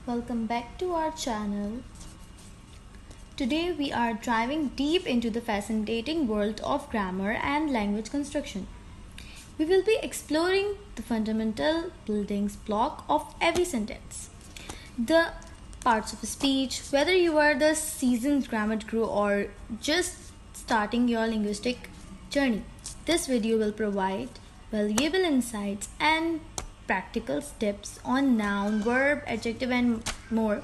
Welcome back to our channel. Today we are diving deep into the fascinating world of grammar and language construction. We will be exploring the fundamental building block of every sentence. The parts of a speech, whether you are the seasoned grammar guru or just starting your linguistic journey. This video will provide valuable insights and practical tips on noun, verb, adjective, and more.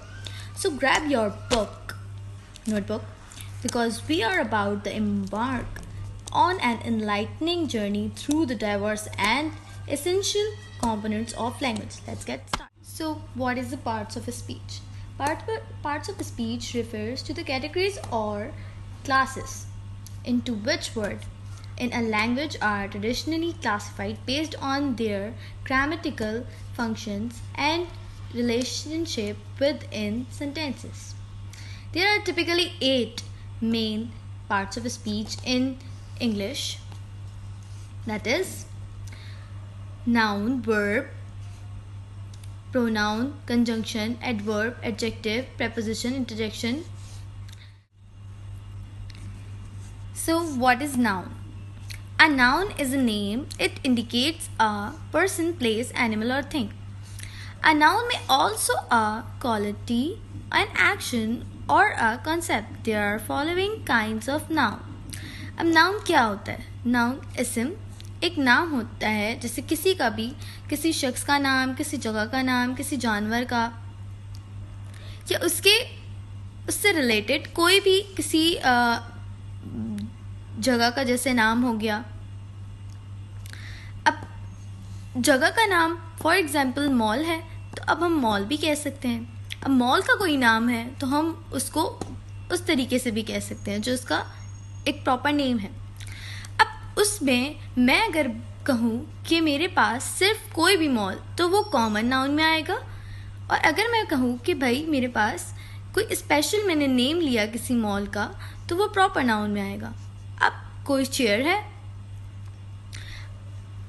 So grab your notebook, because we are about to embark on an enlightening journey through the diverse and essential components of language. Let's get started. So, what is the parts of a speech? Parts of a speech refers to the categories or classes into which word in a language are traditionally classified based on their grammatical functions and relationship within sentences. There are typically 8 main parts of a speech in English, that is noun, verb, pronoun, conjunction, adverb, adjective, preposition, interjection. So what is noun? A noun is a name. It indicates a person, place, animal or thing. A noun may also a quality, an action or a concept. There are following kinds of noun. अब noun क्या होता है? Noun इसम एक नाम होता है, जैसे किसी का भी, किसी शख्स का नाम, किसी जगह का नाम, किसी जानवर का या उससे रिलेटेड कोई भी किसी जगह का जैसे नाम हो गया. अब जगह का नाम फॉर एग्जाम्पल मॉल है, तो अब हम मॉल भी कह सकते हैं. अब मॉल का कोई नाम है तो हम उसको उस तरीके से भी कह सकते हैं जो उसका एक प्रॉपर नेम है. अब उसमें मैं अगर कहूँ कि मेरे पास सिर्फ कोई भी मॉल, तो वो कॉमन नाउन में आएगा. और अगर मैं कहूँ कि भाई मेरे पास कोई स्पेशल मैंने नेम लिया किसी मॉल का, तो वो प्रॉपर नाउन में आएगा. अब कोई चेयर है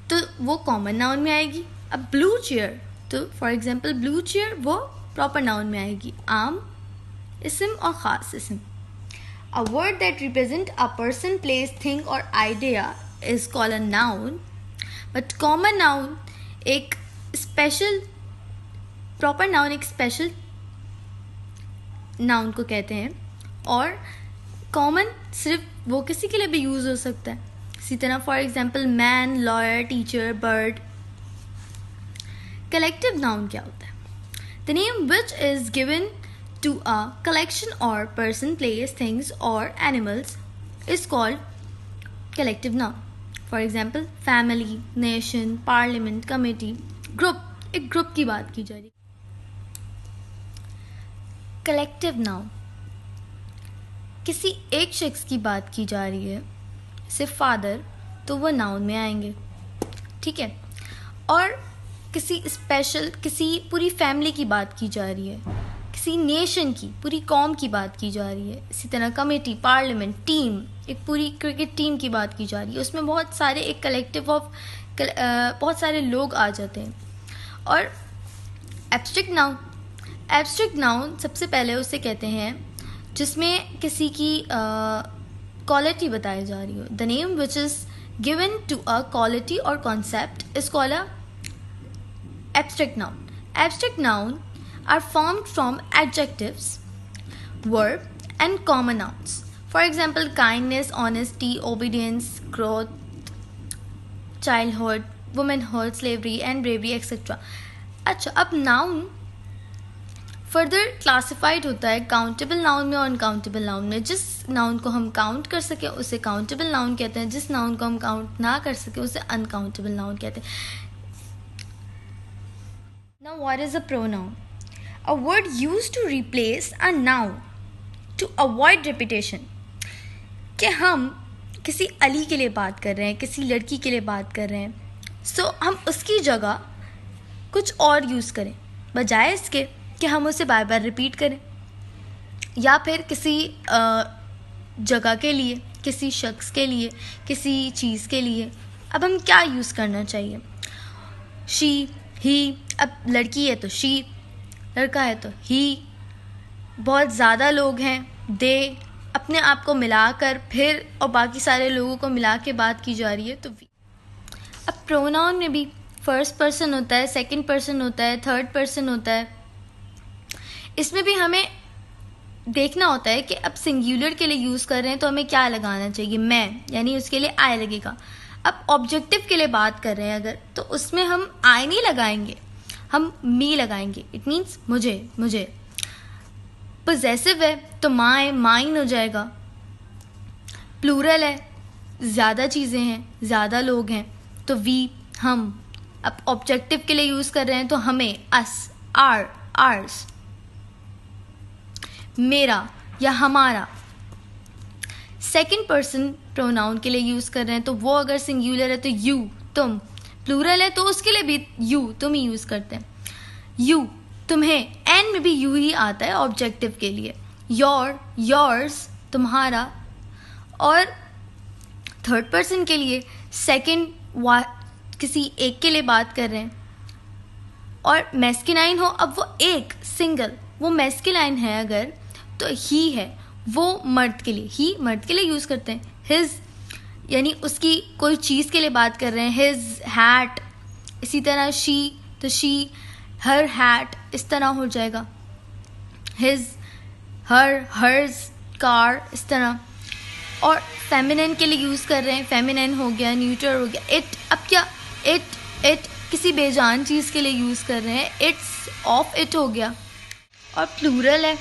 तो वो कॉमन नाउन में आएगी. अब ब्लू चेयर, तो फॉर एग्जांपल ब्लू चेयर वो प्रॉपर नाउन में आएगी. आम इसम और ख़ास इसम. A word that represents a person, place, thing or idea is called a noun. But common noun एक special proper noun एक special noun को कहते हैं. और common सिर्फ वो किसी के लिए भी यूज़ हो सकता है. इसी तरह for example man, lawyer, teacher, bird. Collective noun क्या होता है? The name which is given to a collection or person, place, things or animals is called collective noun. For example, family, nation, parliament, committee, group. एक group की बात की जा रही. Collective noun किसी एक शख्स की बात की जा रही है, सिर्फ फादर, तो वो नाउन में आएंगे. ठीक है. और किसी स्पेशल, किसी पूरी फैमिली की बात की जा रही है, किसी नेशन की, पूरी कौम की बात की जा रही है. इसी तरह कमेटी, पार्लियामेंट, टीम, एक पूरी क्रिकेट टीम की बात की जा रही है. उसमें बहुत सारे एक कलेक्टिव ऑफ बहुत सारे लोग आ जाते हैं. और एब्स्ट्रैक्ट नाउन सबसे पहले उसे कहते हैं जिसमें किसी की क्वालिटी बताई जा रही हो. The name which is given to a quality और concept is called a abstract noun. Abstract noun are formed from adjectives, verb, and common nouns. For example, kindness, honesty, obedience, growth, childhood, womanhood, slavery, and bravery, etc. अच्छा, अब noun further classified होता है countable noun में और uncountable noun में. जिस noun को हम काउंट कर सके उसे काउंटेबल नाउन कहते हैं. जिस नाउन को हम काउंट ना कर सके उसे अनकाउंटेबल नाउन कहते हैं. Now, what is a pronoun? A word used to replace a noun to avoid repetition. कि हम किसी अली के लिए बात कर रहे हैं, किसी लड़की के लिए बात कर रहे हैं, सो हम उसकी जगह कुछ और यूज़ करें बजाय इसके कि हम उसे बार बार रिपीट करें. या फिर किसी जगह के लिए, किसी शख्स के लिए, किसी चीज़ के लिए अब हम क्या यूज़ करना चाहिए? शी, ही. अब लड़की है तो शी, लड़का है तो ही, बहुत ज़्यादा लोग हैं दे, अपने आप को मिलाकर फिर और बाकी सारे लोगों को मिला के बात की जा रही है तो वी। अब प्रोनाउन में भी फर्स्ट पर्सन होता है, सेकंड पर्सन होता है, थर्ड पर्सन होता है। इसमें भी हमें देखना होता है कि अब सिंगुलर के लिए यूज़ कर रहे हैं तो हमें क्या लगाना चाहिए, मैं, यानी उसके लिए आई लगेगा। अब ऑब्जेक्टिव के लिए बात कर रहे हैं अगर, तो उसमें हम आई नहीं लगाएंगे, हम मी लगाएंगे। इट मीन्स मुझे, मुझे। पोजेसिव है तो माय, माइन हो जाएगा। प्लूरल है, ज़्यादा चीज़ें हैं, ज़्यादा लोग हैं तो वी, हम। अब ऑब्जेक्टिव के लिए यूज़ कर रहे हैं तो हमें, अस, आर, आर्स। मेरा या हमारा। सेकंड पर्सन प्रोनाउन के लिए यूज़ कर रहे हैं तो वो अगर सिंगुलर है तो यू, तुम। प्लूरल है तो उसके लिए भी यू, तुम ही यूज़ करते हैं। यू, तुम्हें। एन में भी यू ही आता है ऑब्जेक्टिव के लिए। योर, योर्स, तुम्हारा। और थर्ड पर्सन के लिए सेकंड, किसी एक के लिए बात कर रहे हैं और मैस्कुलाइन हो, अब वो एक, सिंगल, वो मैस्कुलाइन है अगर तो ही है, वो मर्द के लिए, ही मर्द के लिए यूज़ करते हैं। हिज, यानी उसकी कोई चीज़ के लिए बात कर रहे हैं, हिज हैट। इसी तरह शी तो शी, हर हैट, इस तरह हो जाएगा। हिज, हर, हर्स, कार, इस तरह। और फेमिनिन के लिए यूज़ कर रहे हैं, फेमिनिन हो गया, न्यूट्रल हो गया। इट, अब क्या, इट किसी बेजान चीज़ के लिए यूज़ कर रहे हैं, इट्स, ऑफ इट हो गया। और प्लूरल है